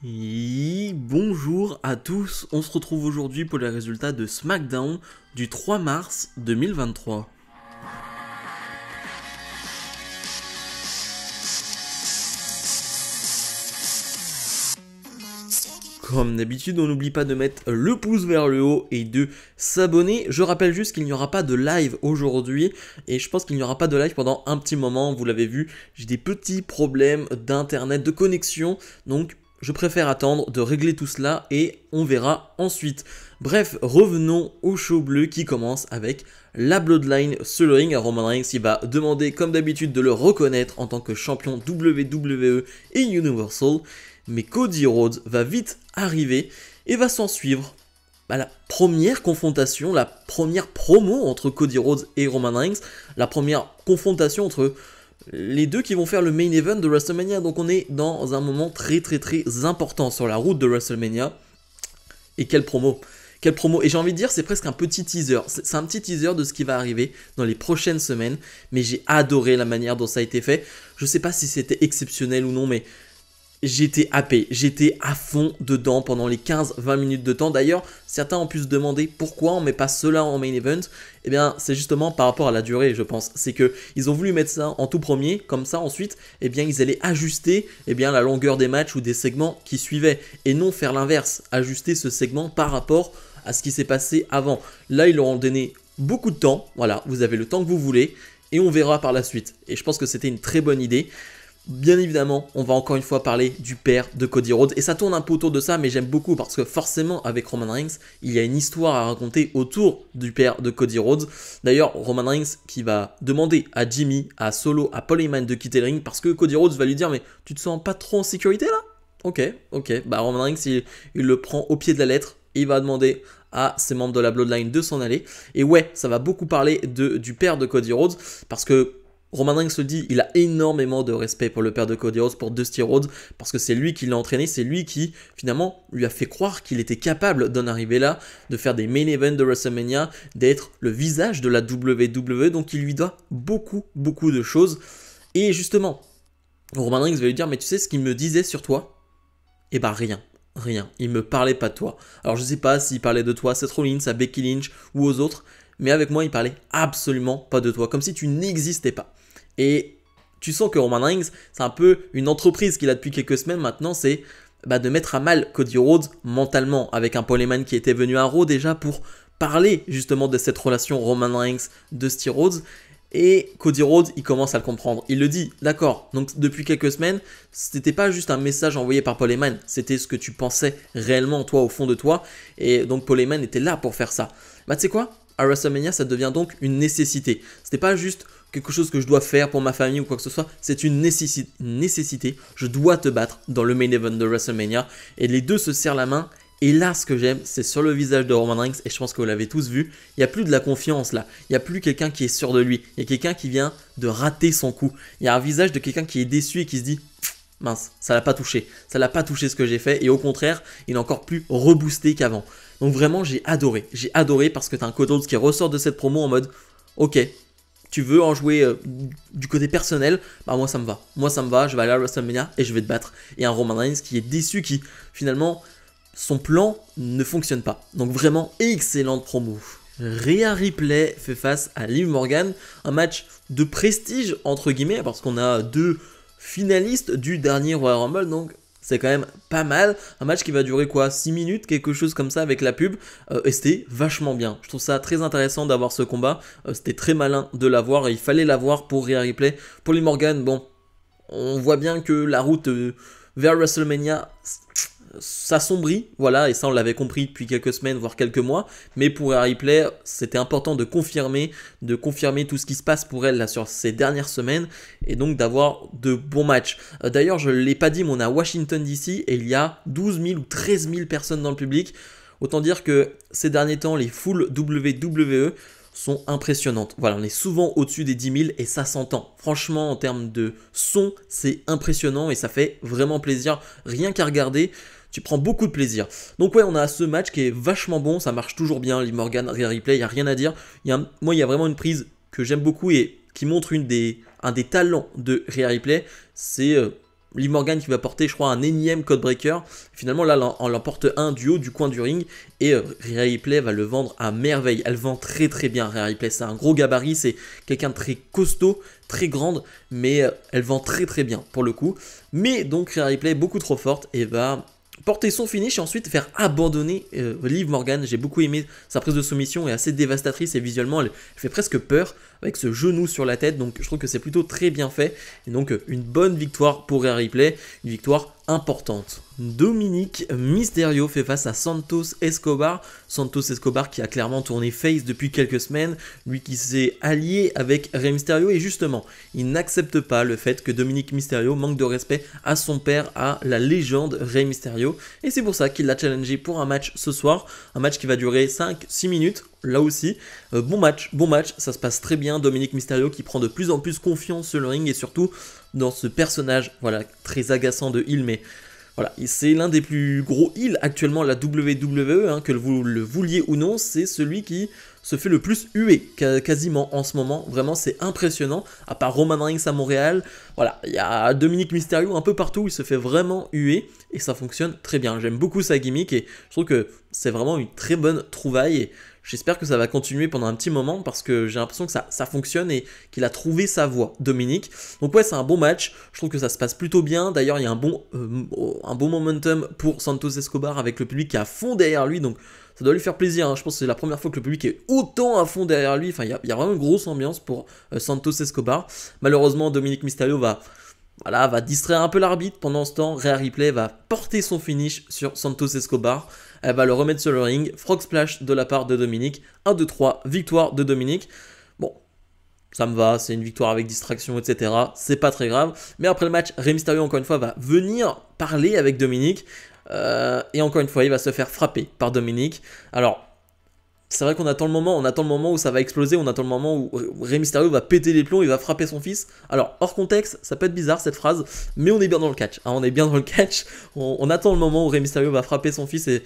Et bonjour à tous, on se retrouve aujourd'hui pour les résultats de SmackDown du 3 mars 2023. Comme d'habitude, on n'oublie pas de mettre le pouce vers le haut et de s'abonner. Je rappelle juste qu'il n'y aura pas de live aujourd'hui et je pense qu'il n'y aura pas de live pendant un petit moment. Vous l'avez vu, j'ai des petits problèmes d'internet, de connexion, donc je préfère attendre de régler tout cela et on verra ensuite. Bref, revenons au show bleu qui commence avec la Bloodline sur le ring. Roman Reigns il va demander comme d'habitude de le reconnaître en tant que champion WWE et Universal. Mais Cody Rhodes va vite arriver et va s'en suivre la première confrontation, la première promo entre Cody Rhodes et Roman Reigns, la première confrontation entre les deux qui vont faire le main event de WrestleMania. Donc on est dans un moment très important sur la route de WrestleMania. Et quelle promo! Quelle promo! Et j'ai envie de dire, c'est presque un petit teaser. C'est un petit teaser de ce qui va arriver dans les prochaines semaines. Mais j'ai adoré la manière dont ça a été fait. Je sais pas si c'était exceptionnel ou non, mais j'étais happé, j'étais à fond dedans pendant les 15-20 minutes de temps. D'ailleurs, certains ont pu se demander pourquoi on met pas cela en main event. Eh bien, c'est justement par rapport à la durée, je pense. C'est que ils ont voulu mettre ça en tout premier, comme ça ensuite, eh bien, ils allaient ajuster la longueur des matchs ou des segments qui suivaient, et non faire l'inverse, ajuster ce segment par rapport à ce qui s'est passé avant. Là, ils leur ont donné beaucoup de temps. Voilà, vous avez le temps que vous voulez, et on verra par la suite. Et je pense que c'était une très bonne idée. Bien évidemment, on va encore une fois parler du père de Cody Rhodes. Et ça tourne un peu autour de ça, mais j'aime beaucoup parce que forcément, avec Roman Reigns, il y a une histoire à raconter autour du père de Cody Rhodes. D'ailleurs, Roman Reigns qui va demander à Jimmy, à Solo, à Paul Heyman de quitter le ring parce que Cody Rhodes va lui dire « Mais tu te sens pas trop en sécurité là ?» Ok. Bah Roman Reigns, il le prend au pied de la lettre et il va demander à ses membres de la Bloodline de s'en aller. Et ouais, ça va beaucoup parler du père de Cody Rhodes parce que Roman Reigns le dit, il a énormément de respect pour le père de Cody Rhodes, pour Dusty Rhodes, parce que c'est lui qui l'a entraîné, c'est lui qui, finalement, lui a fait croire qu'il était capable d'en arriver là, de faire des main events de WrestleMania, d'être le visage de la WWE, donc il lui doit beaucoup de choses. Et justement, Roman Reigns va lui dire, mais tu sais ce qu'il me disait sur toi? Eh bah rien. Il me parlait pas de toi. Alors je sais pas s'il parlait de toi à Seth Rollins, à Becky Lynch ou aux autres, mais avec moi il parlait absolument pas de toi, comme si tu n'existais pas. Et tu sens que Roman Reigns, c'est un peu une entreprise qu'il a depuis quelques semaines maintenant, c'est de mettre à mal Cody Rhodes mentalement, avec un Paul Heyman qui était venu à Raw déjà pour parler justement de cette relation Roman Reigns-Dusty Rhodes. Et Cody Rhodes, il commence à le comprendre. Il le dit, d'accord, donc depuis quelques semaines, c'était pas juste un message envoyé par Paul Heyman, c'était ce que tu pensais réellement toi au fond de toi. Et donc Paul Heyman était là pour faire ça. Bah tu sais quoi? À WrestleMania, ça devient donc une nécessité. C'était pas juste quelque chose que je dois faire pour ma famille ou quoi que ce soit, c'est une nécessité. Je dois te battre dans le main event de WrestleMania. Et les deux se serrent la main. Et là, ce que j'aime, c'est sur le visage de Roman Reigns, et je pense que vous l'avez tous vu, il n'y a plus de la confiance là. Il n'y a plus quelqu'un qui est sûr de lui. Il y a quelqu'un qui vient de rater son coup. Il y a un visage de quelqu'un qui est déçu et qui se dit « Mince, ça l'a pas touché. Ça l'a pas touché ce que j'ai fait. » Et au contraire, il est encore plus reboosté qu'avant. Donc vraiment, j'ai adoré. J'ai adoré parce que tu as un Cody Rhodes qui ressort de cette promo en mode « Ok, tu veux en jouer du côté personnel, bah moi ça me va. Moi ça me va, je vais aller à WrestleMania et je vais te battre. » Et un Roman Reigns qui est déçu, qui finalement, son plan ne fonctionne pas. Donc vraiment, excellente promo. Rhea Ripley fait face à Liv Morgan, un match de prestige entre guillemets, parce qu'on a deux finalistes du dernier Royal Rumble, donc c'est quand même pas mal. Un match qui va durer quoi, 6 minutes, quelque chose comme ça avec la pub. Et c'était vachement bien. Je trouve ça très intéressant d'avoir ce combat. C'était très malin de l'avoir. Il fallait l'avoir pour Rhea Ripley. Pour Liv Morgan, bon, on voit bien que la route vers WrestleMania s'assombrit, voilà, et ça on l'avait compris depuis quelques semaines, voire quelques mois, mais pour Rhea Ripley, c'était important de confirmer tout ce qui se passe pour elle là sur ces dernières semaines, et donc d'avoir de bons matchs. D'ailleurs, je ne l'ai pas dit, mais on est à Washington DC, et il y a 12 000 ou 13 000 personnes dans le public. Autant dire que ces derniers temps, les foules WWE sont impressionnantes. Voilà, on est souvent au-dessus des 10 000 et ça s'entend. Franchement, en termes de son, c'est impressionnant et ça fait vraiment plaisir. Rien qu'à regarder, tu prends beaucoup de plaisir. Donc ouais, on a ce match qui est vachement bon, ça marche toujours bien, Liv Morgan, Rhea Ripley, il n'y a rien à dire. Moi, il y a vraiment une prise que j'aime beaucoup et qui montre un des talents de Rhea Ripley, c'est Liv Morgan qui va porter, je crois, un énième Codebreaker. Finalement, là, on l'emporte un du haut du coin du ring. Et Rhea Ripley va le vendre à merveille. Elle vend très très bien, Rhea Ripley. C'est un gros gabarit, c'est quelqu'un de très costaud, très grande. Mais elle vend très très bien pour le coup. Mais donc, Rhea Ripley est beaucoup trop forte et va porter son finish et ensuite faire abandonner Liv Morgan. J'ai beaucoup aimé sa prise de soumission, est assez dévastatrice et visuellement elle fait presque peur avec ce genou sur la tête, donc je trouve que c'est plutôt très bien fait et donc une bonne victoire pour Rhea Ripley, une victoire importante. Dominic Mysterio fait face à Santos Escobar. Santos Escobar qui a clairement tourné face depuis quelques semaines, lui qui s'est allié avec Rey Mysterio et justement, il n'accepte pas le fait que Dominic Mysterio manque de respect à son père, à la légende Rey Mysterio et c'est pour ça qu'il l'a challengé pour un match ce soir, un match qui va durer 5-6 minutes. Là aussi, bon match, ça se passe très bien. Dominic Mysterio qui prend de plus en plus confiance sur le ring et surtout dans ce personnage, voilà, très agaçant de heel, mais voilà, c'est l'un des plus gros heels actuellement à la WWE, hein, que vous le vouliez ou non, c'est celui qui se fait le plus huer quasiment en ce moment. Vraiment, c'est impressionnant. À part Roman Reigns à Montréal, voilà, il y a Dominic Mysterio un peu partout où il se fait vraiment huer et ça fonctionne très bien. J'aime beaucoup sa gimmick et je trouve que c'est vraiment une très bonne trouvaille et j'espère que ça va continuer pendant un petit moment parce que j'ai l'impression que ça fonctionne et qu'il a trouvé sa voie, Dominic. Donc ouais, c'est un bon match. Je trouve que ça se passe plutôt bien. D'ailleurs, il y a un bon momentum pour Santos Escobar avec le public qui est à fond derrière lui. Donc ça doit lui faire plaisir. Hein. Je pense que c'est la première fois que le public est autant à fond derrière lui. Enfin, il y a vraiment une grosse ambiance pour Santos Escobar. Malheureusement, Dominic Mysterio va distraire un peu l'arbitre. Pendant ce temps, Rhea Ripley va porter son finish sur Santos Escobar. Elle va le remettre sur le ring. Frog Splash de la part de Dominic. 1, 2, 3, victoire de Dominic. Bon, ça me va, c'est une victoire avec distraction, etc. C'est pas très grave. Mais après le match, Rey Mysterio, encore une fois, va venir parler avec Dominic. Et encore une fois, il va se faire frapper par Dominic. Alors, c'est vrai qu'on attend le moment où ça va exploser, on attend le moment où Rey Mysterio va péter les plombs, il va frapper son fils. Alors, hors contexte, ça peut être bizarre cette phrase, mais on est bien dans le catch. Hein, on est bien dans le catch, on attend le moment où Rey Mysterio va frapper son fils et...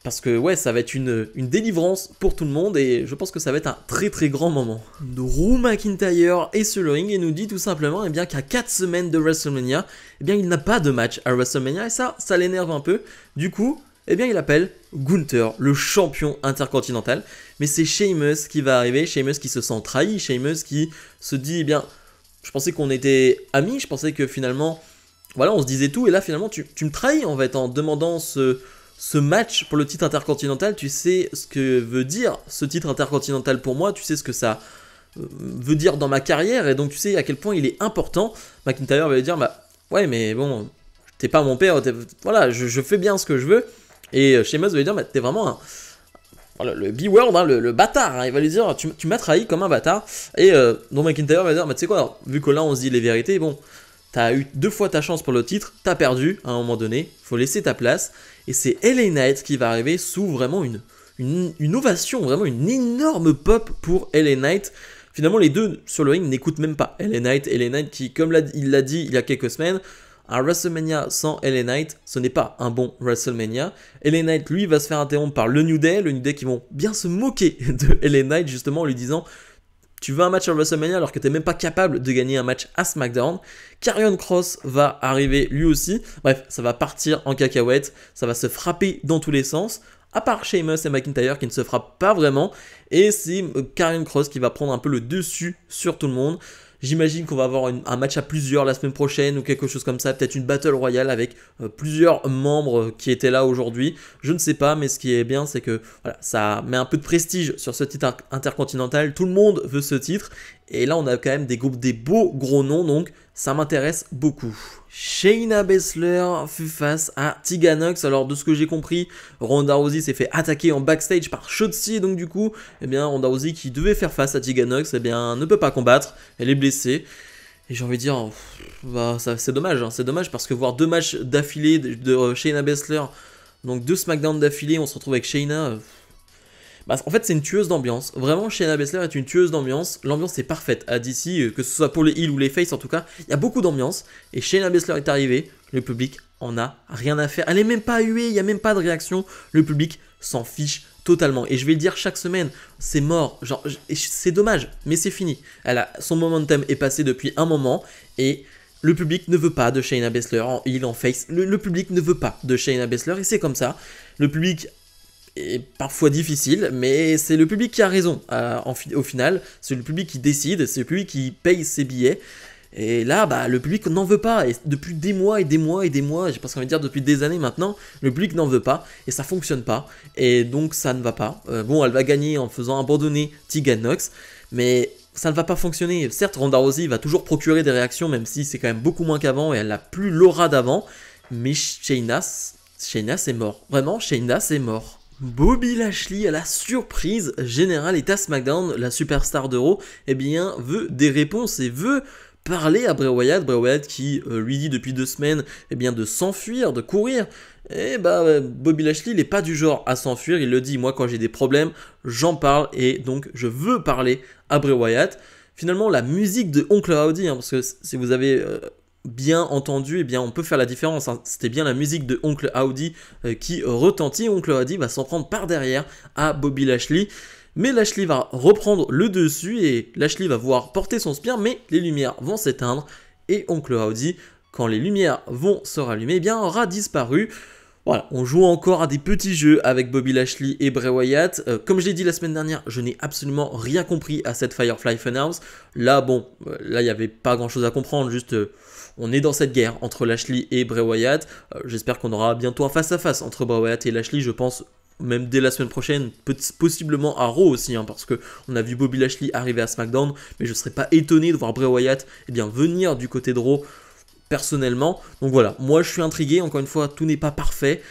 Parce que ouais, ça va être une délivrance pour tout le monde et je pense que ça va être un très très grand moment. Drew McIntyre est sur le ring et nous dit tout simplement eh bien qu'à 4 semaines de WrestleMania, eh bien il n'a pas de match à WrestleMania et ça l'énerve un peu. Du coup, eh bien il appelle Gunther, le champion intercontinental. Mais c'est Sheamus qui va arriver, Sheamus qui se sent trahi, Sheamus qui se dit eh bien, je pensais qu'on était amis, je pensais que finalement, voilà, on se disait tout et là finalement tu me trahis en fait en demandant ce match pour le titre intercontinental, tu sais ce que veut dire ce titre intercontinental pour moi, tu sais ce que ça veut dire dans ma carrière, et donc tu sais à quel point il est important. McIntyre va lui dire, bah ouais mais bon, t'es pas mon père, voilà, je fais bien ce que je veux, et Sheamus va lui dire, bah t'es vraiment le B-word, hein, le bâtard, hein. Il va lui dire, tu m'as trahi comme un bâtard, et donc McIntyre va lui dire, bah tu sais quoi, alors, vu que là on se dit les vérités, bon... T'as eu 2 fois ta chance pour le titre, t'as perdu à un moment donné, faut laisser ta place. Et c'est LA Knight qui va arriver sous vraiment une ovation, vraiment une énorme pop pour LA Knight. Finalement, les deux sur le ring n'écoutent même pas LA Knight qui, comme il l'a dit il y a quelques semaines, un WrestleMania sans LA Knight, ce n'est pas un bon WrestleMania. LA Knight, lui, va se faire interrompre par le New Day qui vont bien se moquer de LA Knight, justement, en lui disant... Tu veux un match à WrestleMania alors que tu n'es même pas capable de gagner un match à SmackDown. Karrion Kross va arriver lui aussi. Bref, ça va partir en cacahuète. Ça va se frapper dans tous les sens. À part Sheamus et McIntyre qui ne se frappent pas vraiment. Et c'est Karrion Kross qui va prendre un peu le dessus sur tout le monde. J'imagine qu'on va avoir un match à plusieurs la semaine prochaine ou quelque chose comme ça, peut-être une Battle Royale avec plusieurs membres qui étaient là aujourd'hui. Je ne sais pas, mais ce qui est bien, c'est que voilà, ça met un peu de prestige sur ce titre intercontinental. Tout le monde veut ce titre. Et là, on a quand même des beaux gros noms, donc ça m'intéresse beaucoup. Shayna Baszler fait face à Tegan Nox. Alors, de ce que j'ai compris, Ronda Rousey s'est fait attaquer en backstage par Shotzi. Donc, du coup, eh bien, Ronda Rousey qui devait faire face à Tegan Nox, eh bien, ne peut pas combattre. Elle est blessée. Et j'ai envie de dire, bah, c'est dommage. Hein, c'est dommage parce que voir 2 matchs d'affilée de Shayna Baszler, donc 2 SmackDown d'affilée, on se retrouve avec Shayna. Bah, en fait, c'est une tueuse d'ambiance. Vraiment, Shayna Baszler est une tueuse d'ambiance. L'ambiance est parfaite à DC, que ce soit pour les heels ou les faces, en tout cas. Il y a beaucoup d'ambiance. Et Shayna Baszler est arrivée. Le public en a rien à faire. Elle n'est même pas huée. Il n'y a même pas de réaction. Le public s'en fiche totalement. Et je vais le dire chaque semaine, c'est mort. Genre, c'est dommage, mais c'est fini. Son momentum est passé depuis un moment. Et Le public ne veut pas de Shayna Baszler en heel, en face. Le public ne veut pas de Shayna Baszler et c'est comme ça. Le public est parfois difficile, mais c'est le public qui a raison au final. C'est le public qui décide, c'est le public qui paye ses billets. Et là, bah, le public n'en veut pas. Et depuis des mois et des mois et des mois, j'ai presque envie de dire depuis des années maintenant, le public n'en veut pas. Et ça fonctionne pas. Et donc ça ne va pas. Bon, elle va gagner en faisant abandonner Tegan Nox. Mais ça ne va pas fonctionner. Certes, Ronda Rousey va toujours procurer des réactions, même si c'est quand même beaucoup moins qu'avant. Et elle n'a plus l'aura d'avant. Mais Shayna, c'est mort. Vraiment, Shayna, c'est mort. Bobby Lashley, à la surprise générale, est à SmackDown, la superstar de Raw, eh bien, veut des réponses et veut parler à Bray Wyatt qui lui dit depuis 2 semaines eh bien, de s'enfuir, de courir. Et bah, Bobby Lashley, il n'est pas du genre à s'enfuir, il le dit, moi quand j'ai des problèmes, j'en parle et donc je veux parler à Bray Wyatt. Finalement, la musique de Oncle Howdy, parce que si vous avez bien entendu, eh bien on peut faire la différence, hein. C'était bien la musique de Oncle Howdy qui retentit. Oncle Howdy va s'en prendre par derrière à Bobby Lashley, mais Lashley va reprendre le dessus et Lashley va pouvoir porter son spear, mais les lumières vont s'éteindre et Oncle Howdy, quand les lumières vont se rallumer, eh bien aura disparu. Voilà, on joue encore à des petits jeux avec Bobby Lashley et Bray Wyatt. Comme je l'ai dit la semaine dernière, je n'ai absolument rien compris à cette Firefly Funhouse. Là, bon, là, il n'y avait pas grand-chose à comprendre, juste on est dans cette guerre entre Lashley et Bray Wyatt. J'espère qu'on aura bientôt un face-à-face entre Bray Wyatt et Lashley, je pense, même dès la semaine prochaine, possiblement à Raw aussi, hein, parce qu'on a vu Bobby Lashley arriver à SmackDown, mais je ne serais pas étonné de voir Bray Wyatt venir du côté de Raw, personnellement. Donc voilà, moi je suis intrigué, encore une fois, tout n'est pas parfait.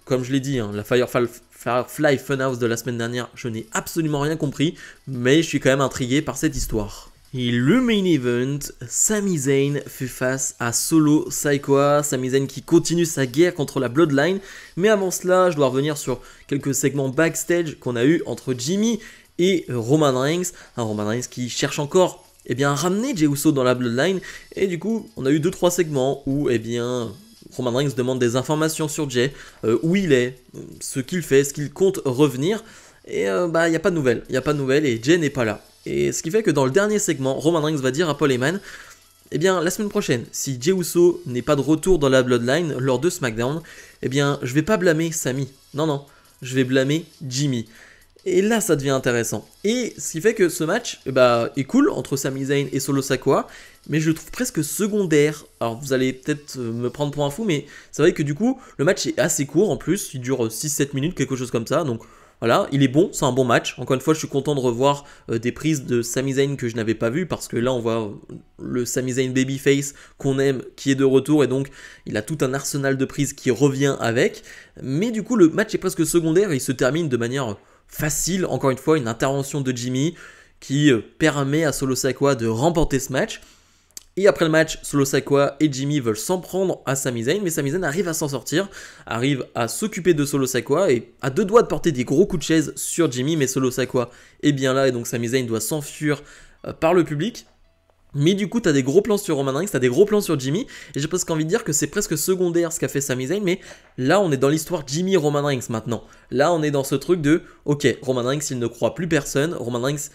Comme je l'ai dit, hein, la Firefly Funhouse de la semaine dernière, je n'ai absolument rien compris, mais je suis quand même intrigué par cette histoire. Et le main event, Sami Zayn fait face à Solo Sikoa. Sami Zayn qui continue sa guerre contre la Bloodline. Mais avant cela, je dois revenir sur quelques segments backstage qu'on a eu entre Jimmy et Roman Reigns. Roman Reigns qui cherche encore à ramener Jey Uso dans la Bloodline. Et du coup, on a eu 2-3 segments où Roman Reigns demande des informations sur Jey, où il est, ce qu'il fait, ce qu'il compte revenir. Et il n'y a pas de nouvelles. Il n'y a pas de nouvelles et Jey n'est pas là. Et ce qui fait que dans le dernier segment, Roman Reigns va dire à Paul Heyman, la semaine prochaine, si Jey Uso n'est pas de retour dans la Bloodline lors de SmackDown, je vais pas blâmer Sami. Non, je vais blâmer Jimmy. Et là, ça devient intéressant. Et ce qui fait que ce match est cool entre Sami Zayn et Solo Sikoa, mais je le trouve presque secondaire. Alors, vous allez peut-être me prendre pour un fou, mais c'est vrai que du coup, le match est assez court en plus. Il dure 6-7 minutes, quelque chose comme ça. Donc, voilà, il est bon, c'est un bon match. Encore une fois, je suis content de revoir des prises de Sami Zayn que je n'avais pas vues, parce que là, on voit le Sami Zayn babyface qu'on aime, qui est de retour, et donc il a tout un arsenal de prises qui revient avec. Mais du coup, le match est presque secondaire, et il se termine de manière facile. Encore une fois, une intervention de Jimmy qui permet à Solo Sikoa de remporter ce match. Et après le match, Solo Sikoa et Jimmy veulent s'en prendre à Sami Zayn, mais Sami Zayn arrive à s'en sortir, arrive à s'occuper de Solo Sikoa et à 2 doigts de porter des gros coups de chaise sur Jimmy, mais Solo Sikoa est bien là et donc Sami Zayn doit s'enfuir par le public. Mais du coup, t'as des gros plans sur Roman Reigns, t'as des gros plans sur Jimmy, et j'ai presque envie de dire que c'est presque secondaire ce qu'a fait Sami Zayn, mais là on est dans l'histoire Jimmy-Roman Reigns maintenant. Là on est dans ce truc de, ok, Roman Reigns il ne croit plus personne, Roman Reigns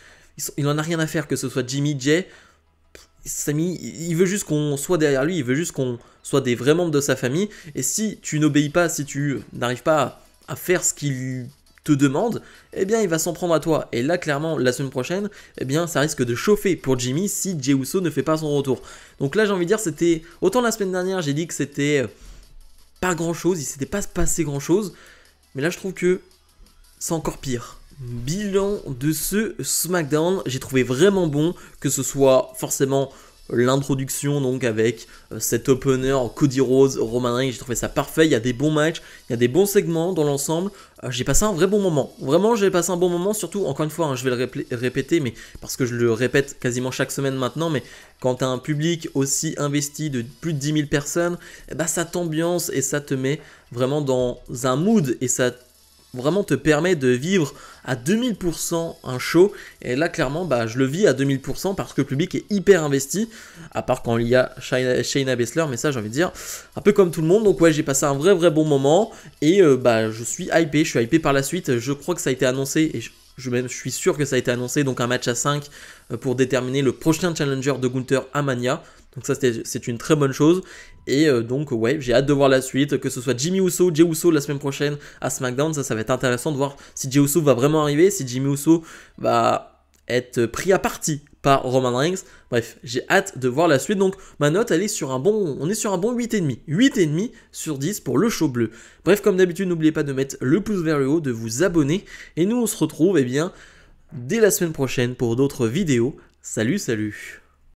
il en a rien à faire que ce soit Jimmy, Jey. Sami, il veut juste qu'on soit derrière lui, il veut juste qu'on soit des vrais membres de sa famille, et si tu n'obéis pas, si tu n'arrives pas à faire ce qu'il te demande, il va s'en prendre à toi. Et là, clairement, la semaine prochaine, ça risque de chauffer pour Jimmy si Jey Uso ne fait pas son retour. Donc là, j'ai envie de dire, c'était... Autant la semaine dernière, j'ai dit que c'était pas grand-chose, il s'était pas passé grand-chose, mais là, je trouve que c'est encore pire. Bilan de ce SmackDown, j'ai trouvé vraiment bon, que ce soit forcément l'introduction donc avec cet opener Cody Rhodes, Roman Reigns, j'ai trouvé ça parfait, il y a des bons matchs, il y a des bons segments dans l'ensemble, j'ai passé un vrai bon moment, vraiment j'ai passé un bon moment, surtout encore une fois, hein, je vais le répéter, mais parce que je le répète quasiment chaque semaine maintenant, mais quand tu as un public aussi investi de plus de 10 000 personnes, ça t'ambiance et ça te met vraiment dans un mood et ça vraiment te permet de vivre à 2000% un show, et là clairement je le vis à 2000% parce que le public est hyper investi, à part quand il y a Shayna Baszler, mais ça j'ai envie de dire un peu comme tout le monde. Donc ouais, j'ai passé un vrai bon moment et je suis hypé par la suite. Je crois que ça a été annoncé et je suis sûr que ça a été annoncé, donc un match à 5 pour déterminer le prochain challenger de Gunther à Mania. Donc ça c'est une très bonne chose. Et donc ouais, j'ai hâte de voir la suite, que ce soit Jimmy Uso, Jey Uso la semaine prochaine à SmackDown, ça va être intéressant de voir si Jey Uso va vraiment arriver, si Jimmy Uso va être pris à partie par Roman Reigns. Bref, j'ai hâte de voir la suite. Donc ma note, elle est sur un bon, on est sur un bon 8,5. 8,5 sur 10 pour le show bleu. Bref, comme d'habitude, n'oubliez pas de mettre le pouce vers le haut, de vous abonner. Et nous, on se retrouve, eh bien, dès la semaine prochaine pour d'autres vidéos. Salut, salut!